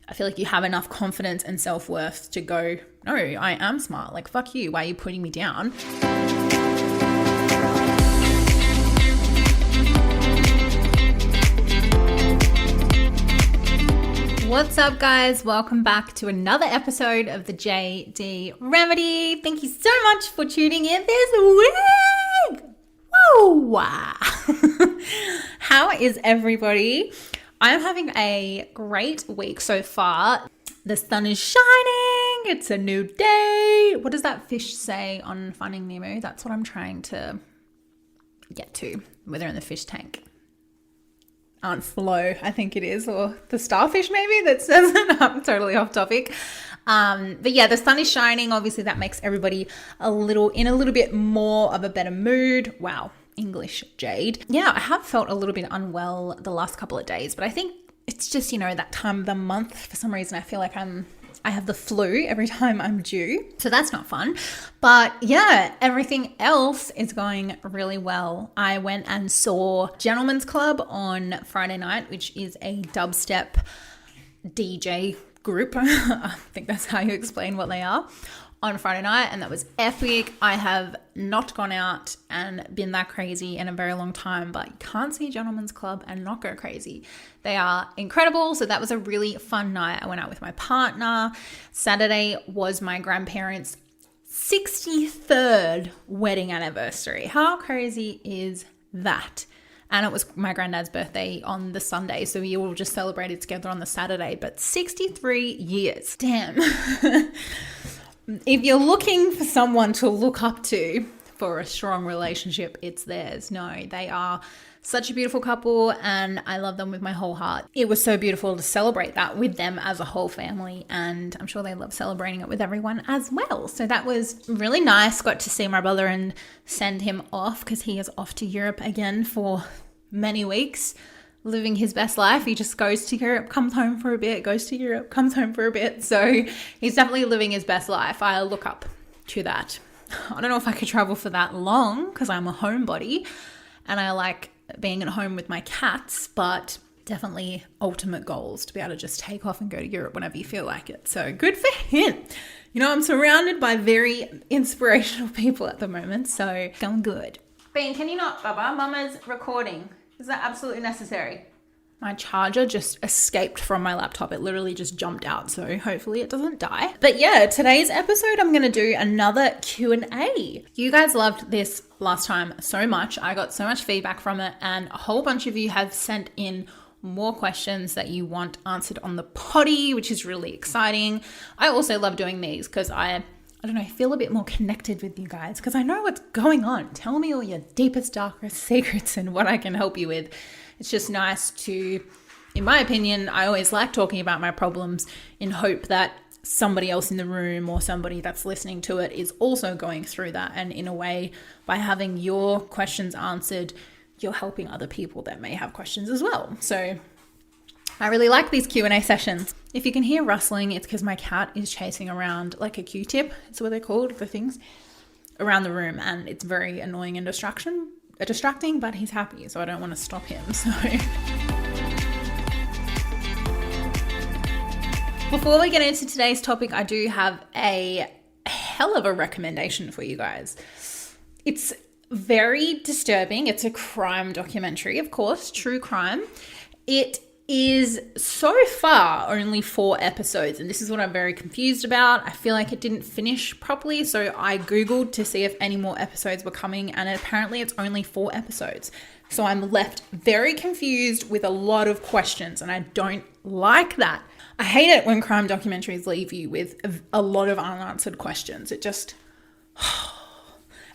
I feel like you have enough confidence and self-worth to go, no, I am smart. Like, fuck you. Why are you putting me down? What's up, guys? Welcome back to another episode of the JD Remedy. Thank you so much for tuning in this week. Whoa! How is everybody? I'm having a great week so far. The sun is shining. It's a new day. What does that fish say on Finding Nemo? That's what I'm trying to get to. Whether in the fish tank. Aunt Flo, I think it is, or the starfish maybe that says it. I'm totally off topic. But yeah, the sun is shining. Obviously, that makes everybody in a little bit more of a better mood. Wow, English Jade. Yeah, I have felt a little bit unwell the last couple of days, but I think it's just, that time of the month. For some reason, I feel like I have the flu every time I'm due. So that's not fun. But yeah, everything else is going really well. I went and saw Gentlemen's Club on Friday night, which is a dubstep DJ group. I think that's how you explain what they are, on Friday night, and that was epic. I have not gone out and been that crazy in a very long time, but you can't see Gentlemen's Club and not go crazy. They are incredible. So that was a really fun night. I went out with my partner. Saturday was my grandparents' 63rd wedding anniversary. How crazy is that? And it was my granddad's birthday on the Sunday, so we all just celebrated together on the Saturday, but 63 years. Damn. If you're looking for someone to look up to for a strong relationship, it's theirs. No, they are such a beautiful couple and I love them with my whole heart. It was so beautiful to celebrate that with them as a whole family, and I'm sure they love celebrating it with everyone as well. So that was really nice. Got to see my brother and send him off because he is off to Europe again for many weeks. Living his best life. He just goes to Europe, comes home for a bit, goes to Europe, comes home for a bit. So he's definitely living his best life. I look up to that. I don't know if I could travel for that long because I'm a homebody and I like being at home with my cats, but definitely ultimate goals to be able to just take off and go to Europe whenever you feel like it. So good for him. I'm surrounded by very inspirational people at the moment, so going good. Bean, can you not, Bubba? Mama's recording. Is that absolutely necessary? My charger just escaped from my laptop. It literally just jumped out, so hopefully it doesn't die. But yeah, today's episode, I'm going to do another Q&A. You guys loved this last time so much. I got so much feedback from it, and a whole bunch of you have sent in more questions that you want answered on the potty, which is really exciting. I also love doing these because I don't know, feel a bit more connected with you guys because I know what's going on. Tell me all your deepest, darkest secrets and what I can help you with. It's just nice to, in my opinion, I always like talking about my problems in hope that somebody else in the room or somebody that's listening to it is also going through that. And in a way, by having your questions answered, you're helping other people that may have questions as well. So I really like these Q&A sessions. If you can hear rustling, it's because my cat is chasing around like a Q-tip. That's what they're called, the things, around the room. And it's very annoying and distracting, but he's happy, so I don't want to stop him. So before we get into today's topic, I do have a hell of a recommendation for you guys. It's very disturbing. It's a crime documentary, of course, true crime. It is so far only 4 episodes, and this is what I'm very confused about. I feel like it didn't finish properly, so I googled to see if any more episodes were coming, and apparently it's only 4 episodes. So I'm left very confused with a lot of questions, and I don't like that. I hate it when crime documentaries leave you with a lot of unanswered questions. It just...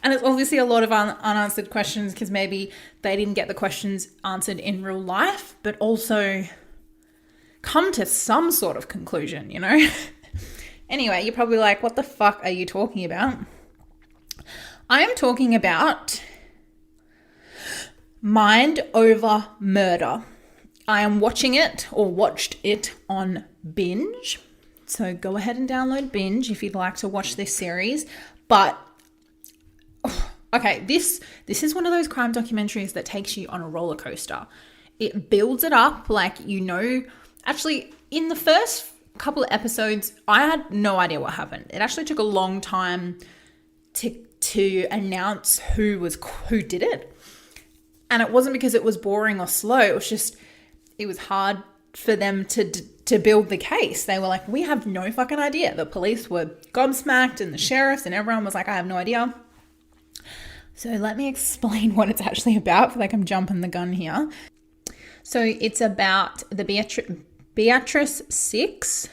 And it's obviously a lot of unanswered questions because maybe they didn't get the questions answered in real life, but also come to some sort of conclusion, Anyway, you're probably like, what the fuck are you talking about? I am talking about Mind Over Murder. I am watching it or watched it on Binge. So go ahead and download Binge if you'd like to watch this series. But okay, this is one of those crime documentaries that takes you on a roller coaster. It builds it up like, actually in the first couple of episodes, I had no idea what happened. It actually took a long time to announce who did it. And it wasn't because it was boring or slow. It was just, it was hard for them to build the case. They were like, we have no fucking idea. The police were gobsmacked and the sheriffs and everyone was like, I have no idea. So let me explain what it's actually about. I feel like I'm jumping the gun here. So it's about the Beatrice 6.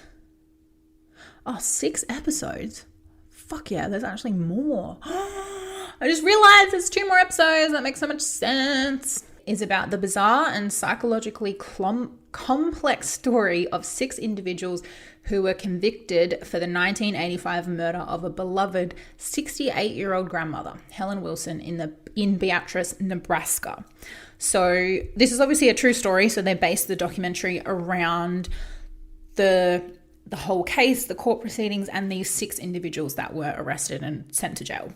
Oh, 6 episodes. Fuck yeah, there's actually more. I just realized there's 2 more episodes. That makes so much sense. Is about the bizarre and psychologically complex story of 6 individuals who were convicted for the 1985 murder of a beloved 68-year-old grandmother, Helen Wilson, in Beatrice, Nebraska. So this is obviously a true story. So they based the documentary around the whole case, the court proceedings, and these 6 individuals that were arrested and sent to jail.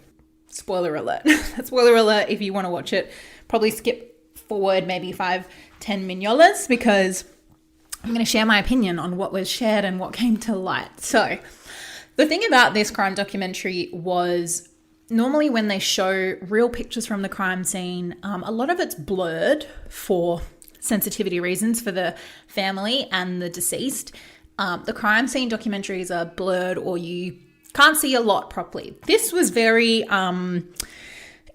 Spoiler alert. Spoiler alert if you want to watch it. Probably skip forward maybe 5-10 mignolas because I'm going to share my opinion on what was shared and what came to light. So the thing about this crime documentary was normally when they show real pictures from the crime scene, a lot of it's blurred for sensitivity reasons for the family and the deceased. The crime scene documentaries are blurred or you can't see a lot properly. This was very in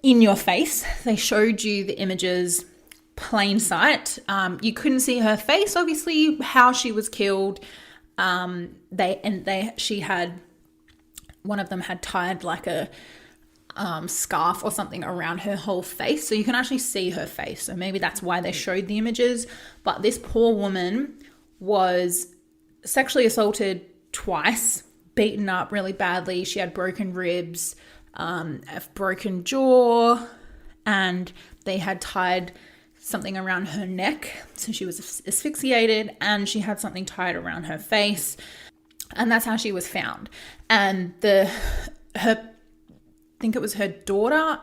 your face. They showed you the images plain sight. You couldn't see her face, obviously, how she was killed. She had, one of them had tied like a scarf or something around her whole face, so you can actually see her face. So maybe that's why they showed the images. But this poor woman was sexually assaulted twice, beaten up really badly. She had broken ribs, a broken jaw, and they had tied something around her neck. So she was asphyxiated and she had something tied around her face. And that's how she was found. And I think it was her daughter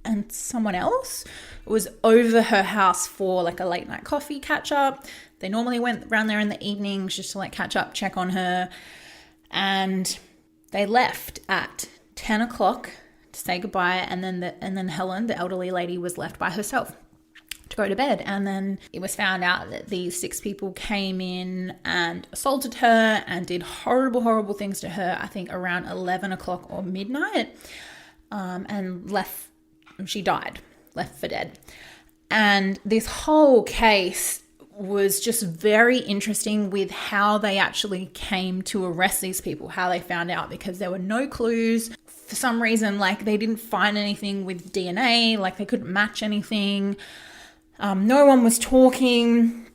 and someone else was over her house for like a late night coffee catch up. They normally went around there in the evenings just to like catch up, check on her. And they left at 10 o'clock to say goodbye. And then Helen, the elderly lady, was left by herself to go to bed. And then it was found out that these 6 people came in and assaulted her and did horrible, horrible things to her, I think around 11 o'clock or midnight, and she died, left for dead. And this whole case was just very interesting with how they actually came to arrest these people, how they found out, because there were no clues. For some reason, like they didn't find anything with DNA, like they couldn't match anything. No one was talking,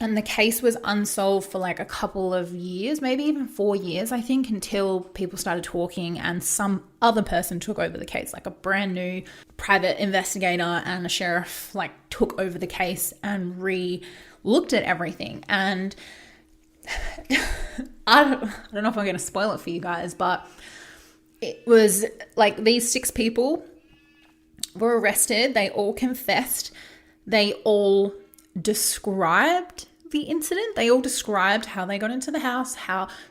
and the case was unsolved for like a couple of years, maybe even 4 years, I think, until people started talking and some other person took over the case, like a brand new private investigator and a sheriff like took over the case and looked at everything. And I don't know if I'm going to spoil it for you guys, but it was like these 6 people were arrested. They all confessed. They all described the incident. They all described how they got into the house,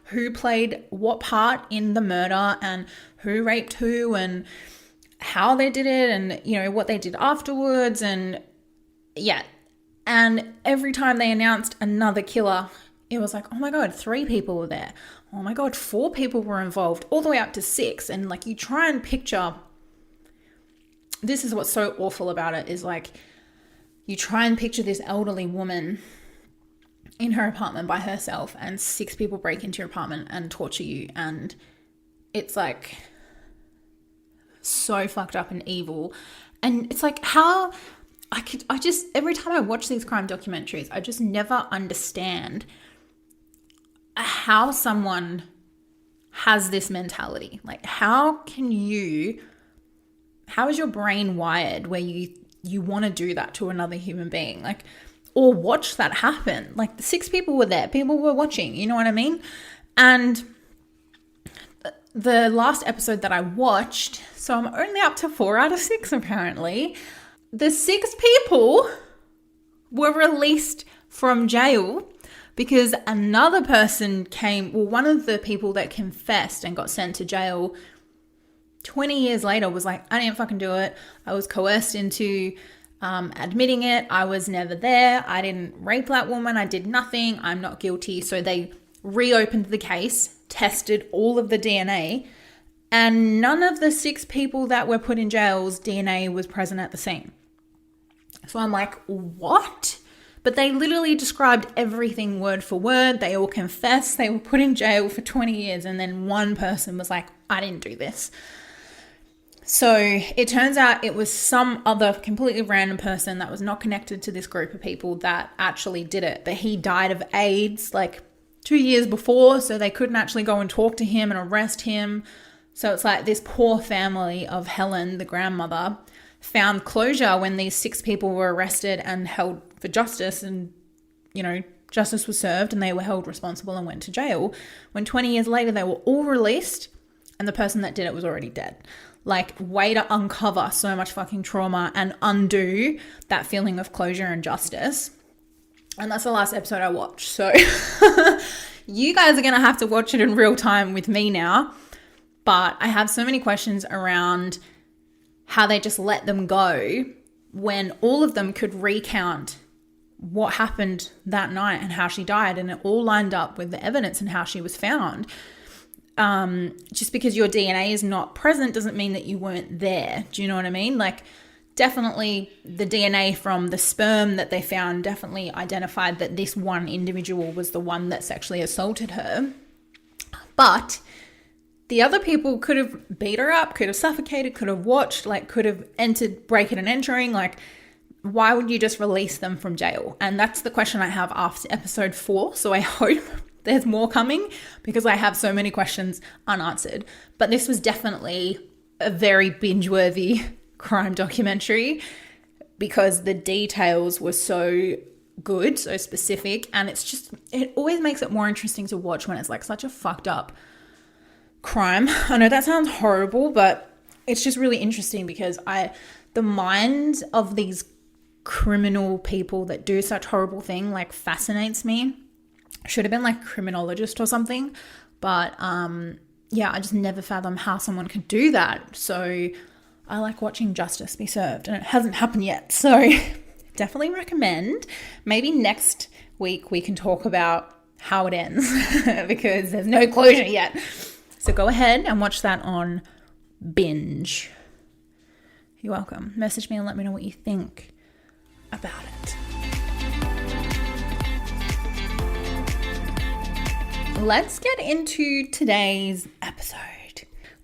who played what part in the murder and who raped who and how they did it and, you know, what they did afterwards. And yeah. And every time they announced another killer, it was like, oh my God, 3 people were there. Oh my God, 4 people were involved, all the way up to 6. And like you try and picture, this is what's so awful about it, is like, you try and picture this elderly woman in her apartment by herself and 6 people break into your apartment and torture you. And it's like so fucked up and evil. And it's like every time I watch these crime documentaries, I just never understand how someone has this mentality. Like how is your brain wired where you want to do that to another human being, like, or watch that happen? Like the 6 people were there, people were watching, you know what I mean? And the last episode that I watched, so I'm only up to 4 out of 6 apparently, the 6 people were released from jail because another person one of the people that confessed and got sent to jail 20 years later was like, I didn't fucking do it. I was coerced into admitting it. I was never there. I didn't rape that woman. I did nothing. I'm not guilty. So they reopened the case, tested all of the DNA, and none of the 6 people that were put in jail's DNA was present at the scene. So I'm like, what? But they literally described everything word for word. They all confessed. They were put in jail for 20 years. And then one person was like, I didn't do this. So it turns out it was some other completely random person that was not connected to this group of people that actually did it. But he died of AIDS like 2 years before. So they couldn't actually go and talk to him and arrest him. So it's like this poor family of Helen, the grandmother, found closure when these 6 people were arrested and held for justice, and, you know, justice was served and they were held responsible and went to jail. When 20 years later, they were all released and the person that did it was already dead. Like, way to uncover so much fucking trauma and undo that feeling of closure and justice. And that's the last episode I watched. So you guys are going to have to watch it in real time with me now. But I have so many questions around how they just let them go when all of them could recount what happened that night and how she died, and it all lined up with the evidence and how she was found. Just because your DNA is not present doesn't mean that you weren't there. Do you know what I mean? Like, definitely the DNA from the sperm that they found definitely identified that this one individual was the one that sexually assaulted her. But the other people could have beat her up, could have suffocated, could have watched, like could have entered, breaking and entering. Like, why would you just release them from jail? And that's the question I have after episode 4. So I hope there's more coming because I have so many questions unanswered. But this was definitely a very binge-worthy crime documentary because the details were so good, so specific. And it always makes it more interesting to watch when it's like such a fucked up crime. I know that sounds horrible, but it's just really interesting because the minds of these criminal people that do such horrible thing like fascinates me. Should have been like a criminologist or something, but yeah, I just never fathom how someone could do that. So I like watching justice be served, and it hasn't happened yet. So definitely recommend. Maybe next week we can talk about how it ends because there's no closure yet. So go ahead and watch that on binge. You're welcome. Message me and let me know what you think about it. Let's get into today's episode.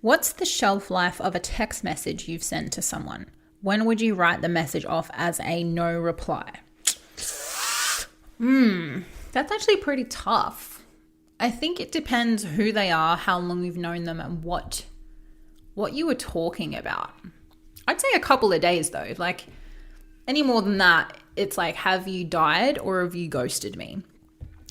What's the shelf life of a text message you've sent to someone? When would you write the message off as a no reply? That's actually pretty tough. I think it depends who they are, how long you've known them, and what you were talking about. I'd say a couple of days though. Like, any more than that, it's like, have you died or have you ghosted me?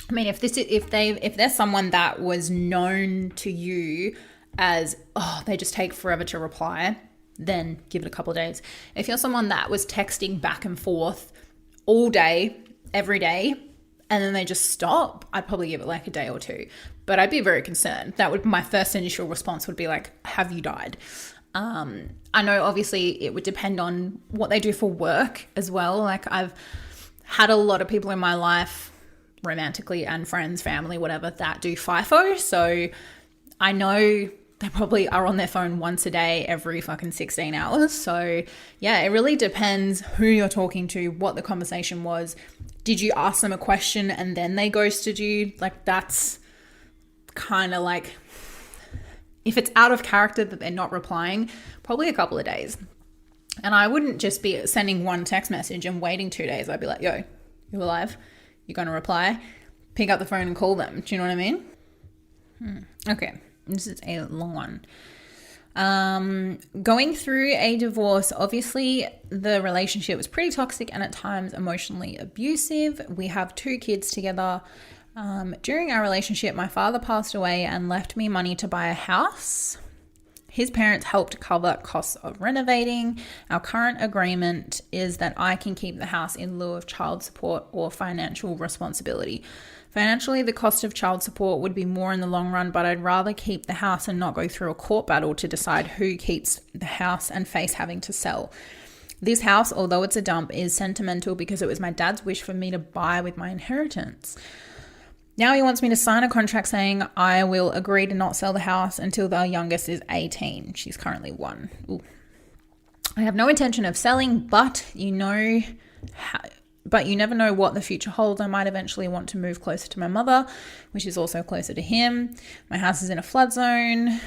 I mean, if there's someone that was known to you as, they just take forever to reply, then give it a couple of days. If you're someone that was texting back and forth all day, every day, and then they just stop, I'd probably give it like a day or 2. But I'd be very concerned. My first initial response would be like, have you died? I know obviously it would depend on what they do for work as well. Like, I've had a lot of people in my life, romantically and friends, family, whatever, that do FIFO. So I know they probably are on their phone once a day, every fucking 16 hours. So yeah, it really depends who you're talking to, what the conversation was. Did you ask them a question and then they ghosted you? Like, that's kind of like, if it's out of character that they're not replying, probably a couple of days. And I wouldn't just be sending one text message and waiting 2 days. I'd be like, yo, you alive? You're going to reply? Pick up the phone and call them. Do you know what I mean? Okay. This is a long one. Going through a divorce, obviously the relationship was pretty toxic and at times emotionally abusive. We have 2 kids together. During our relationship, my father passed away and left me money to buy a house. His parents helped cover costs of renovating. Our current agreement is that I can keep the house in lieu of child support or financial responsibility. Financially, the cost of child support would be more in the long run, but I'd rather keep the house and not go through a court battle to decide who keeps the house and face having to sell. This house, although it's a dump, is sentimental because it was my dad's wish for me to buy with my inheritance. Now he wants me to sign a contract saying I will agree to not sell the house until the youngest is 18. She's currently 1. Ooh. I have no intention of selling, but you never know what the future holds. I might eventually want to move closer to my mother, which is also closer to him. My house is in a flood zone.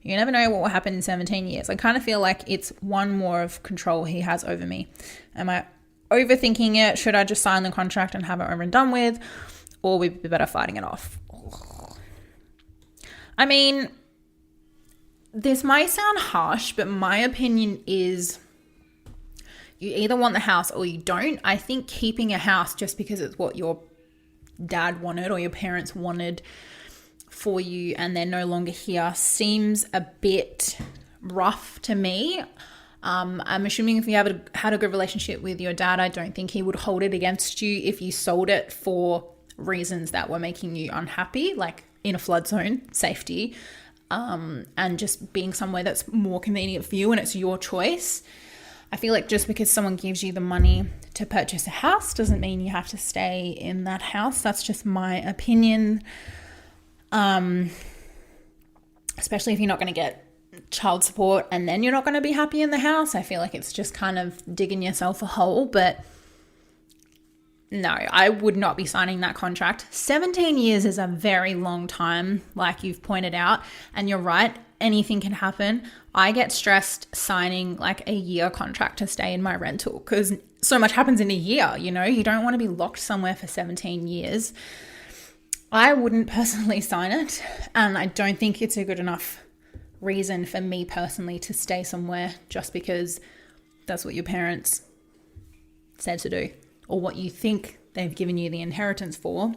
You never know what will happen in 17 years. I kind of feel like it's one more of control he has over me. Am I overthinking it? Should I just sign the contract and have it over and done with? Or we'd be better fighting it off? I mean, this might sound harsh, but my opinion is you either want the house or you don't. I think keeping a house just because it's what your dad wanted or your parents wanted for you and they're no longer here seems a bit rough to me. I'm assuming if you had a good relationship with your dad, I don't think he would hold it against you if you sold it for reasons that were making you unhappy, like in a flood zone, safety, and just being somewhere that's more convenient for you and it's your choice. I feel like just because someone gives you the money to purchase a house doesn't mean you have to stay in that house. That's just my opinion. Especially if you're not going to get child support and then you're not going to be happy in the house. I feel like it's just kind of digging yourself a hole, but no, I would not be signing that contract. 17 years is a very long time, like you've pointed out, and you're right, anything can happen. I get stressed signing like a year contract to stay in my rental because so much happens in a year, you know? You don't want to be locked somewhere for 17 years. I wouldn't personally sign it, and I don't think it's a good enough reason for me personally to stay somewhere just because that's what your parents said to do or what you think they've given you the inheritance for.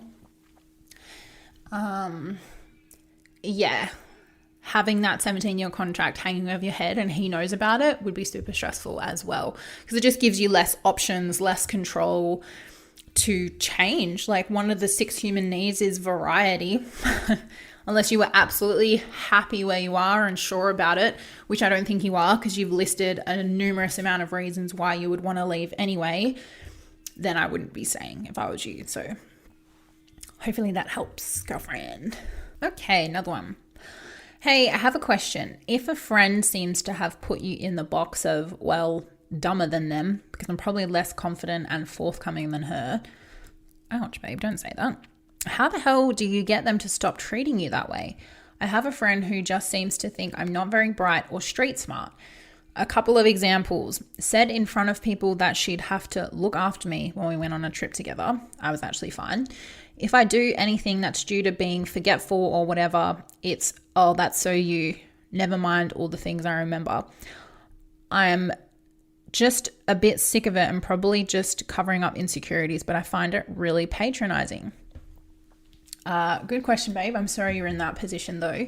Yeah, having that 17-year contract hanging over your head and he knows about it would be super stressful as well because it just gives you less options, less control to change. Like one of the 6 human needs is variety. Unless you were absolutely happy where you are and sure about it, which I don't think you are because you've listed a numerous amount of reasons why you would want to leave anyway, then I wouldn't be staying if I was you. So hopefully that helps, girlfriend. Okay, another one. Hey, I have a question. If a friend seems to have put you in the box of, well, dumber than them, because I'm probably less confident and forthcoming than her. Ouch, babe, don't say that. How the hell do you get them to stop treating you that way? I have a friend who just seems to think I'm not very bright or street smart. A couple of examples. Said in front of people that she'd have to look after me when we went on a trip together. I was actually fine. If I do anything that's due to being forgetful or whatever, it's, oh, that's so you. Never mind all the things I remember. I'm just a bit sick of it and probably just covering up insecurities, but I find it really patronizing. Good question, babe. I'm sorry you're in that position though.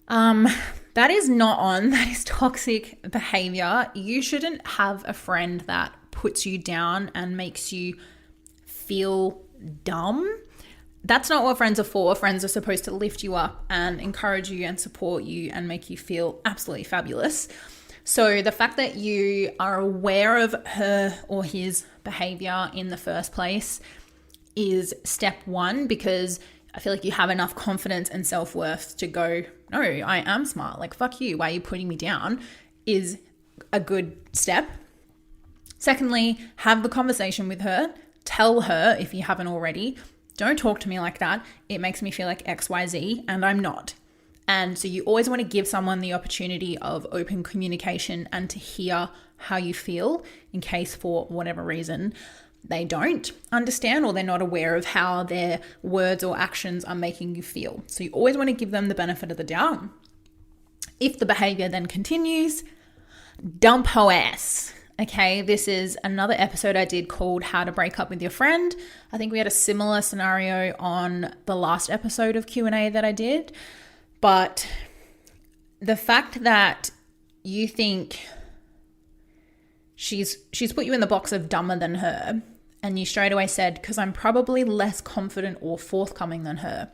That is toxic behavior. You shouldn't have a friend that puts you down and makes you feel dumb. That's not what friends are for. Friends are supposed to lift you up and encourage you and support you and make you feel absolutely fabulous. So the fact that you are aware of her or his behavior in the first place is step one, because I feel like you have enough confidence and self-worth to go, no, I am smart. Like, fuck you. Why are you putting me down? Is a good step. Secondly, have the conversation with her. Tell her, if you haven't already, don't talk to me like that. It makes me feel like XYZ and I'm not. And so you always want to give someone the opportunity of open communication and to hear how you feel in case for whatever reason they don't understand or they're not aware of how their words or actions are making you feel. So you always want to give them the benefit of the doubt. If the behavior then continues, dump her ass. Okay, this is another episode I did called How to Break Up with Your Friend. I think we had a similar scenario on the last episode of Q&A that I did. But the fact that you think she's put you in the box of dumber than her, And you straight away said, because I'm probably less confident or forthcoming than her.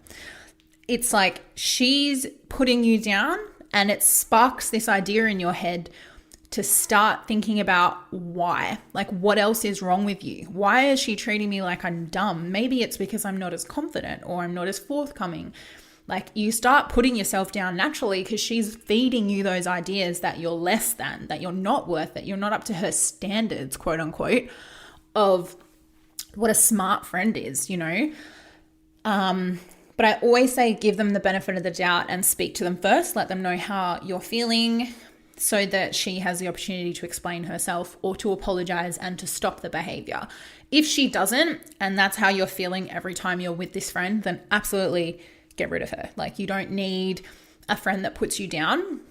It's like she's putting you down, and it sparks this idea in your head to start thinking about why. Like, what else is wrong with you? Why is she treating me like I'm dumb? Maybe it's because I'm not as confident or I'm not as forthcoming. Like, you start putting yourself down naturally because she's feeding you those ideas that you're less than, that you're not worth it, you're not up to her standards, quote unquote, of what a smart friend is, you know? But I always say give them the benefit of the doubt and speak to them first. Let them know how you're feeling so that she has the opportunity to explain herself or to apologize and to stop the behavior. If she doesn't, and that's how you're feeling every time you're with this friend, then absolutely get rid of her. Like, you don't need a friend that puts you down.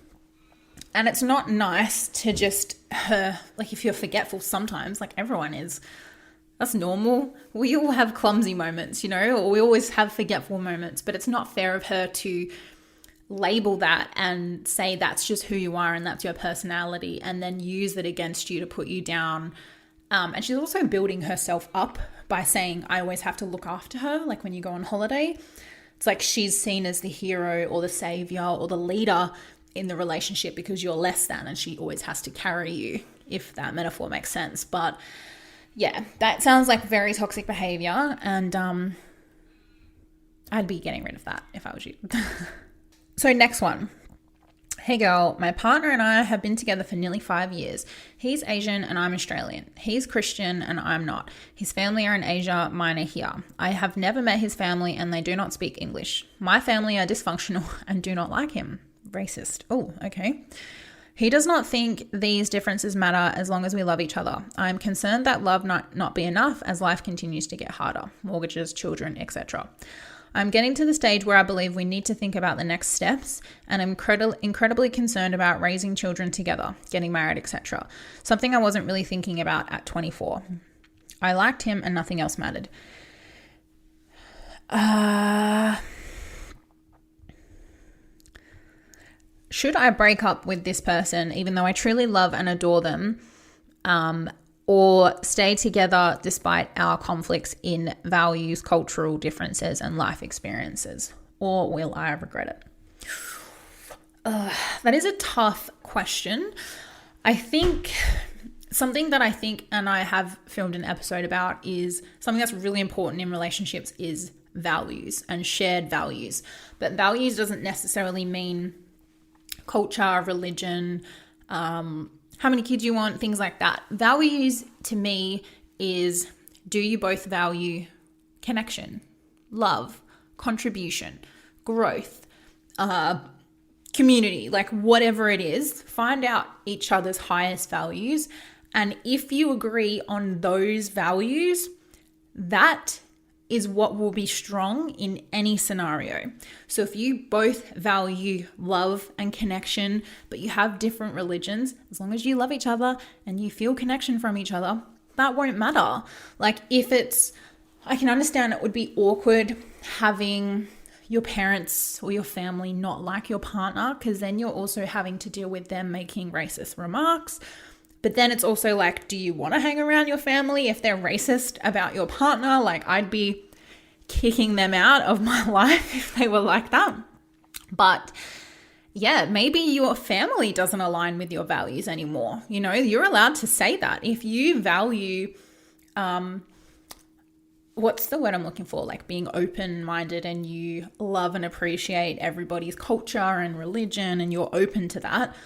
And it's not nice to just like, if you're forgetful sometimes, like everyone is, that's normal. We all have clumsy moments, you know, or we always have forgetful moments, but it's not fair of her to label that and say that's just who you are and that's your personality, and then use it against you to put you down. And she's also building herself up by saying, I always have to look after her. Like when you go on holiday, it's like she's seen as the hero or the savior or the leader in the relationship because you're less than, and she always has to carry you, if that metaphor makes sense. But yeah, that sounds like very toxic behavior, and I'd be getting rid of that if I was you. So next one. Hey girl, my partner and I have been together for nearly 5 years. He's Asian and I'm Australian. He's Christian and I'm not. His family are in Asia, mine are here. I have never met his family and they do not speak English. My family are dysfunctional and do not like him. Racist. Oh, okay. He does not think these differences matter as long as we love each other. I am concerned that love not be enough as life continues to get harder. Mortgages, children, etc. I'm getting to the stage where I believe we need to think about the next steps, and I'm incredibly concerned about raising children together, getting married, etc. Something I wasn't really thinking about at 24. I liked him and nothing else mattered. Should I break up with this person even though I truly love and adore them, or stay together despite our conflicts in values, cultural differences, and life experiences? Or will I regret it? That is a tough question. I think something that I think, and I have filmed an episode about, is something that's really important in relationships is values and shared values. But values doesn't necessarily mean culture, religion, how many kids you want, things like that. Values to me is, do you both value connection, love, contribution, growth, community, like whatever it is, find out each other's highest values. And if you agree on those values, that is what will be strong in any scenario. So if you both value love and connection, but you have different religions, as long as you love each other and you feel connection from each other, that won't matter. Like if it's, I can understand it would be awkward having your parents or your family not like your partner, because then you're also having to deal with them making racist remarks. But then it's also like, do you want to hang around your family if they're racist about your partner? Like, I'd be kicking them out of my life if they were like that. But yeah, maybe your family doesn't align with your values anymore. You know, you're allowed to say that. If you value, what's the word I'm looking for? Like being open-minded, and you love and appreciate everybody's culture and religion, and you're open to that,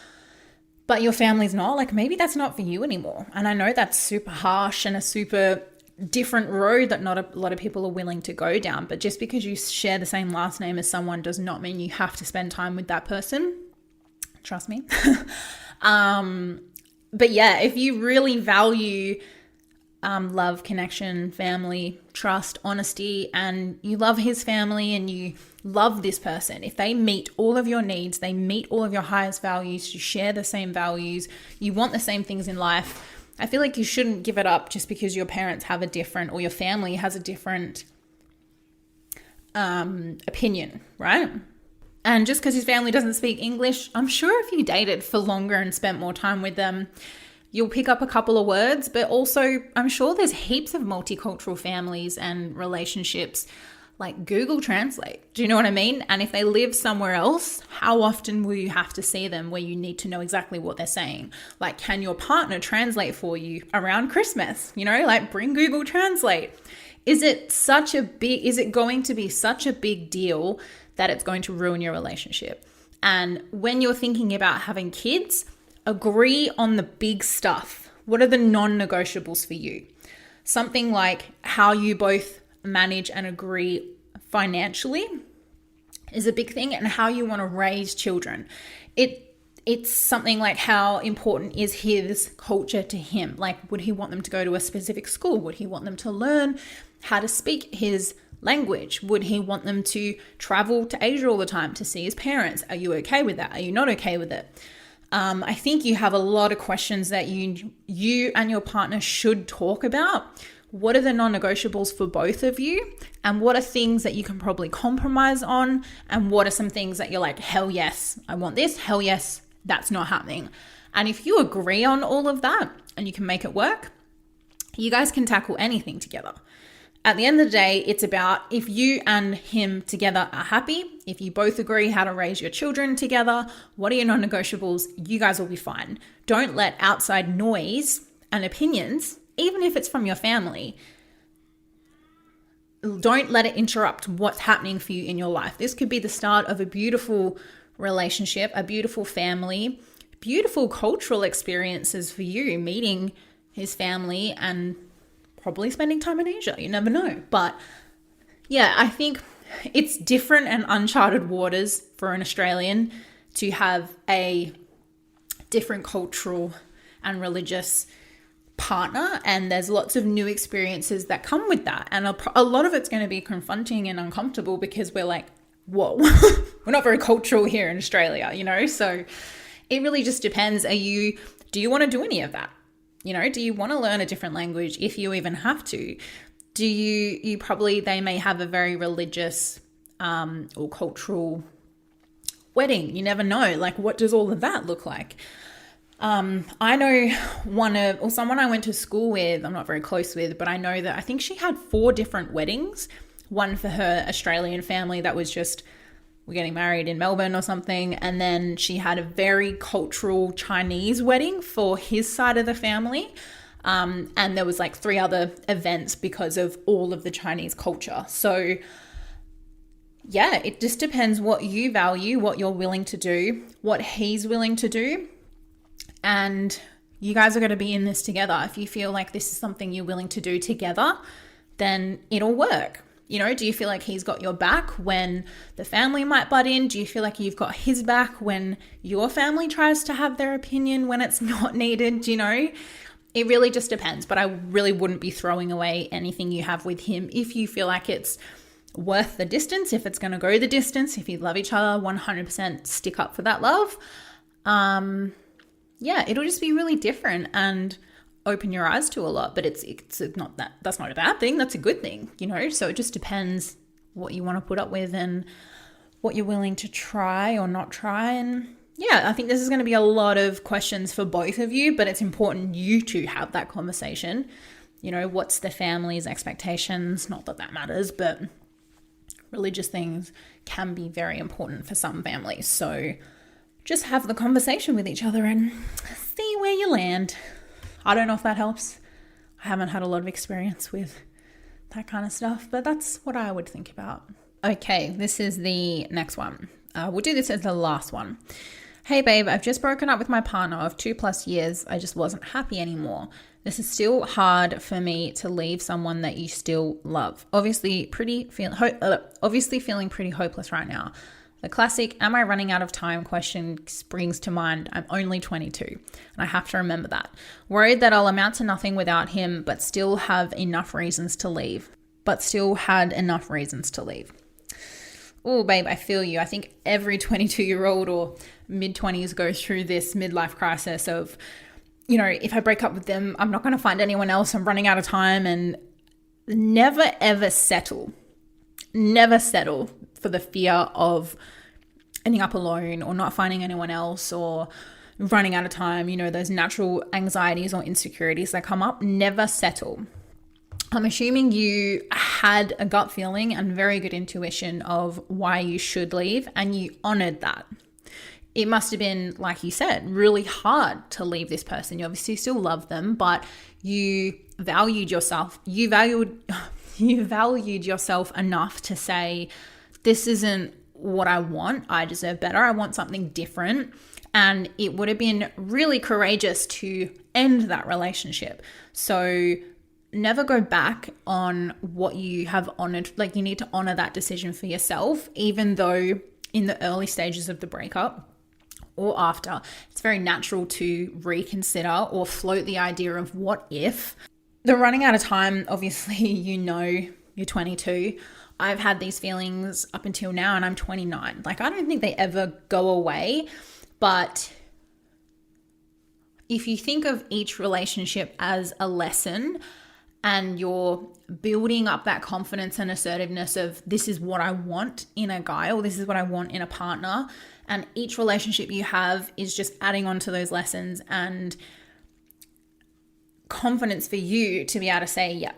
but your family's not, like maybe that's not for you anymore. And I know that's super harsh and a super different road that not a lot of people are willing to go down. But just because you share the same last name as someone does not mean you have to spend time with that person. Trust me. But yeah, if you really value love, connection, family, trust, honesty, and you love his family and you love this person, if they meet all of your needs, they meet all of your highest values, you share the same values, you want the same things in life, I feel like you shouldn't give it up just because your parents have a different, or your family has a different opinion, right? And just because his family doesn't speak English, I'm sure if you dated for longer and spent more time with them, you'll pick up a couple of words, but also I'm sure there's heaps of multicultural families and relationships. Like Google Translate. Do you know what I mean? And if they live somewhere else, how often will you have to see them where you need to know exactly what they're saying? Like, can your partner translate for you around Christmas? You know, like bring Google Translate. Is it going to be such a big deal that it's going to ruin your relationship? And when you're thinking about having kids, agree on the big stuff. What are the non-negotiables for you? Something like how you both manage and agree financially is a big thing, and how you want to raise children. It's something like, how important is his culture to him? Like, would he want them to go to a specific school? Would he want them to learn how to speak his language? Would he want them to travel to Asia all the time to see his parents? Are you okay with that? Are you not okay with it? I think you have a lot of questions that you and your partner should talk about. What are the non-negotiables for both of you? And what are things that you can probably compromise on? And what are some things that you're like, hell yes, I want this. Hell yes, that's not happening. And if you agree on all of that and you can make it work, you guys can tackle anything together. At the end of the day, it's about if you and him together are happy, if you both agree how to raise your children together, what are your non-negotiables? You guys will be fine. Don't let outside noise and opinions, even if it's from your family, don't let it interrupt what's happening for you in your life. This could be the start of a beautiful relationship, a beautiful family, beautiful cultural experiences for you, meeting his family and probably spending time in Asia. You never know. But yeah, I think it's different and uncharted waters for an Australian to have a different cultural and religious partner, and there's lots of new experiences that come with that, and a lot of it's going to be confronting and uncomfortable because we're like, whoa, we're not very cultural here in Australia, you know. So it really just depends. Do you want to do any of that? You know, do you want to learn a different language if you even have to? They may have a very religious or cultural wedding. You never know. Like, what does all of that look like? I know someone I went to school with, I'm not very close with, but I know that I think she had 4 different weddings. One for her Australian family that was just, we're getting married in Melbourne or something. And then she had a very cultural Chinese wedding for his side of the family. And there was like 3 other events because of all of the Chinese culture. So yeah, it just depends what you value, what you're willing to do, what he's willing to do. And you guys are going to be in this together. If you feel like this is something you're willing to do together, then it'll work. You know, do you feel like he's got your back when the family might butt in? Do you feel like you've got his back when your family tries to have their opinion when it's not needed? You know, it really just depends. But I really wouldn't be throwing away anything you have with him if you feel like it's worth the distance, if it's going to go the distance, if you love each other, 100% stick up for that love. Yeah, it'll just be really different and open your eyes to a lot, but it's not that's not a bad thing. That's a good thing, you know? So it just depends what you want to put up with and what you're willing to try or not try. And yeah, I think this is going to be a lot of questions for both of you, but it's important you two have that conversation. You know, what's the family's expectations? Not that matters, but religious things can be very important for some families. So just have the conversation with each other and see where you land. I don't know if that helps. I haven't had a lot of experience with that kind of stuff, but that's what I would think about. Okay, this is the next one. We'll do this as the last one. Hey babe, I've just broken up with my partner of 2+ years. I just wasn't happy anymore. This is still hard for me to leave someone that you still love. Obviously feeling pretty hopeless right now. The classic, am I running out of time question springs to mind. I'm only 22 and I have to remember that. Worried that I'll amount to nothing without him, but still have enough reasons to leave. Oh, babe, I feel you. I think every 22-year-old or mid-20s goes through this midlife crisis of, you know, if I break up with them, I'm not going to find anyone else. I'm running out of time. And never, ever settle. Never settle for the fear of ending up alone or not finding anyone else or running out of time, those natural anxieties or insecurities that come up, never settle. I'm assuming you had a gut feeling and very good intuition of why you should leave, and you honored that. It must have been, like you said, really hard to leave this person. You obviously still love them, but you valued yourself. You valued yourself enough to say, this isn't what I want. I deserve better. I want something different. And it would have been really courageous to end that relationship. So never go back on what you have honored. Like, you need to honor that decision for yourself, even though in the early stages of the breakup or after, it's very natural to reconsider or float the idea of what if. The running out of time, obviously, you're 22. I've had these feelings up until now and I'm 29. Like, I don't think they ever go away. But if you think of each relationship as a lesson and you're building up that confidence and assertiveness of, this is what I want in a guy, or this is what I want in a partner, and each relationship you have is just adding on to those lessons and confidence for you to be able to say, yeah,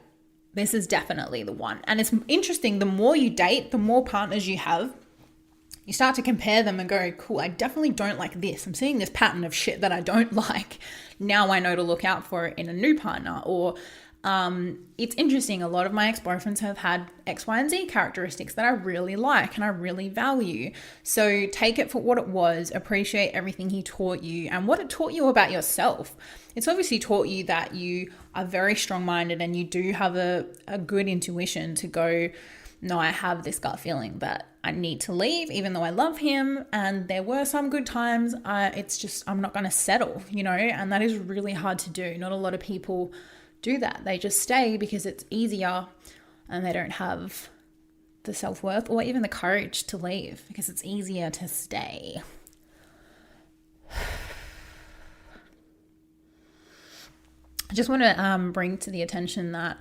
this is definitely the one. And it's interesting, the more you date, the more partners you have, you start to compare them and go, cool, I definitely don't like this. I'm seeing this pattern of shit that I don't like. Now I know to look out for it in a new partner. Or it's interesting, a lot of my ex-boyfriends have had X, Y, and Z characteristics that I really like and I really value. So take it for what it was, appreciate everything he taught you and what it taught you about yourself. It's obviously taught you that you are very strong-minded and you do have a good intuition to go, no, I have this gut feeling that I need to leave, even though I love him and there were some good times. It's just, I'm not going to settle, and that is really hard to do. Not a lot of people do that. They just stay because it's easier and they don't have the self-worth or even the courage to leave because it's easier to stay. I just want to bring to the attention that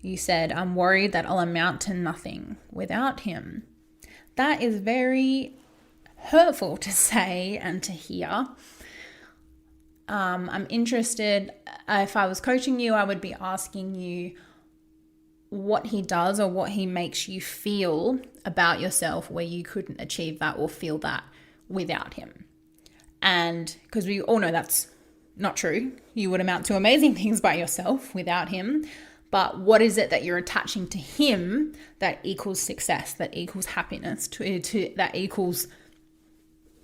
you said, I'm worried that I'll amount to nothing without him. That is very hurtful to say and to hear. I'm interested, if I was coaching you, I would be asking you what he does or what he makes you feel about yourself where you couldn't achieve that or feel that without him. And because we all know that's not true. You would amount to amazing things by yourself without him. But what is it that you're attaching to him that equals success, that equals happiness, to that equals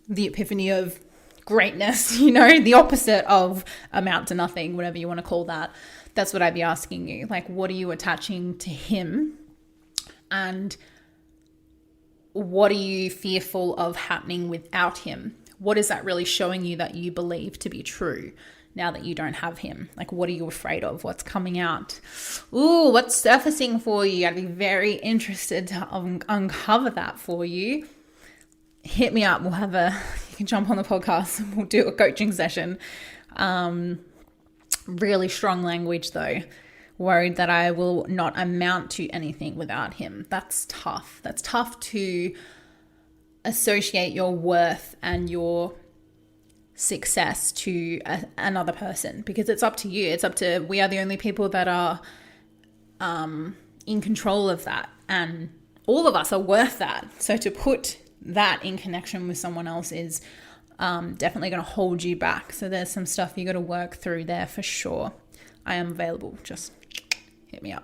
the epiphany of greatness, the opposite of amount to nothing, whatever you want to call that. That's what I'd be asking you. Like, what are you attaching to him? And what are you fearful of happening without him? What is that really showing you that you believe to be true now that you don't have him? Like, what are you afraid of? What's coming out? Ooh, what's surfacing for you? I'd be very interested to uncover that for you. Hit me up. You can jump on the podcast and we'll do a coaching session. Really strong language though. Worried that I will not amount to anything without him. That's tough. That's tough to associate your worth and your success to another person, because it's up to you. We are the only people that are in control of that, and all of us are worth that. So to put that in connection with someone else is definitely going to hold you back. So there's some stuff you got to work through there for sure. I am available. Just hit me up.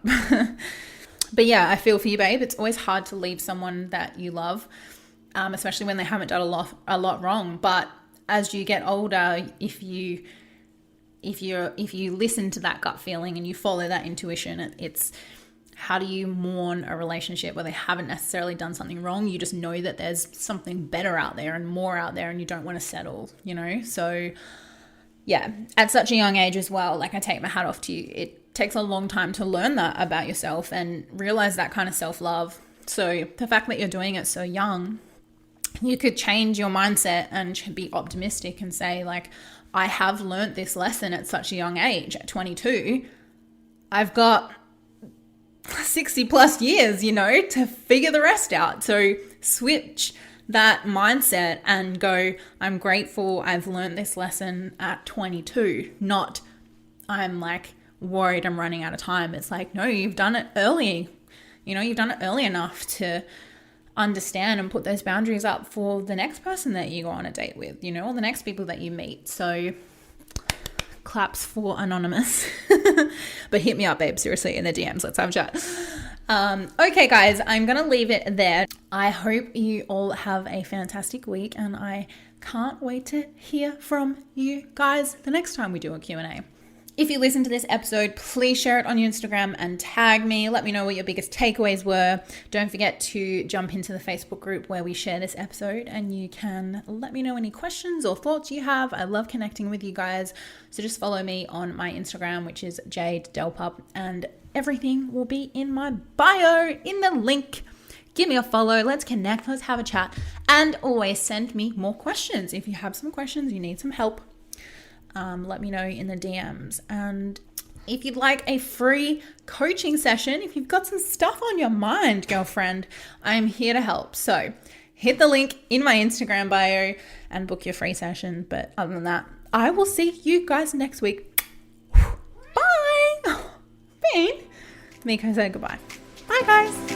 But yeah, I feel for you, babe. It's always hard to leave someone that you love, especially when they haven't done a lot wrong. But as you get older, if you listen to that gut feeling and you follow that intuition, it's how do you mourn a relationship where they haven't necessarily done something wrong? You just know that there's something better out there and more out there and you don't want to settle, So yeah, at such a young age as well, like, I take my hat off to you. It takes a long time to learn that about yourself and realize that kind of self-love. So the fact that you're doing it so young, you could change your mindset and be optimistic and say, like, I have learned this lesson at such a young age. At 22, I've got 60 plus years, to figure the rest out. So switch that mindset and go, I'm grateful I've learned this lesson at 22, not I'm like worried I'm running out of time. It's like, no, you've done it early. You've done it early enough to understand and put those boundaries up for the next person that you go on a date with, or the next people that you meet. So claps for Anonymous. But hit me up, babe, seriously, in the DMs. Let's have a chat. Okay, guys, I'm going to leave it there. I hope you all have a fantastic week, and I can't wait to hear from you guys the next time we do a Q&A. If you listen to this episode, please share it on your Instagram and tag me. Let me know what your biggest takeaways were. Don't forget to jump into the Facebook group where we share this episode, and you can let me know any questions or thoughts you have. I love connecting with you guys. So just follow me on my Instagram, which is Jade Delpup, and everything will be in my bio, in the link. Give me a follow. Let's connect. Let's have a chat. And always send me more questions. If you have some questions, you need some help, let me know in the DMs. And if you'd like a free coaching session, if you've got some stuff on your mind, girlfriend, I'm here to help. So hit the link in my Instagram bio and book your free session. But other than that, I will see you guys next week. Bye. Bean. Miko said goodbye. Bye, guys.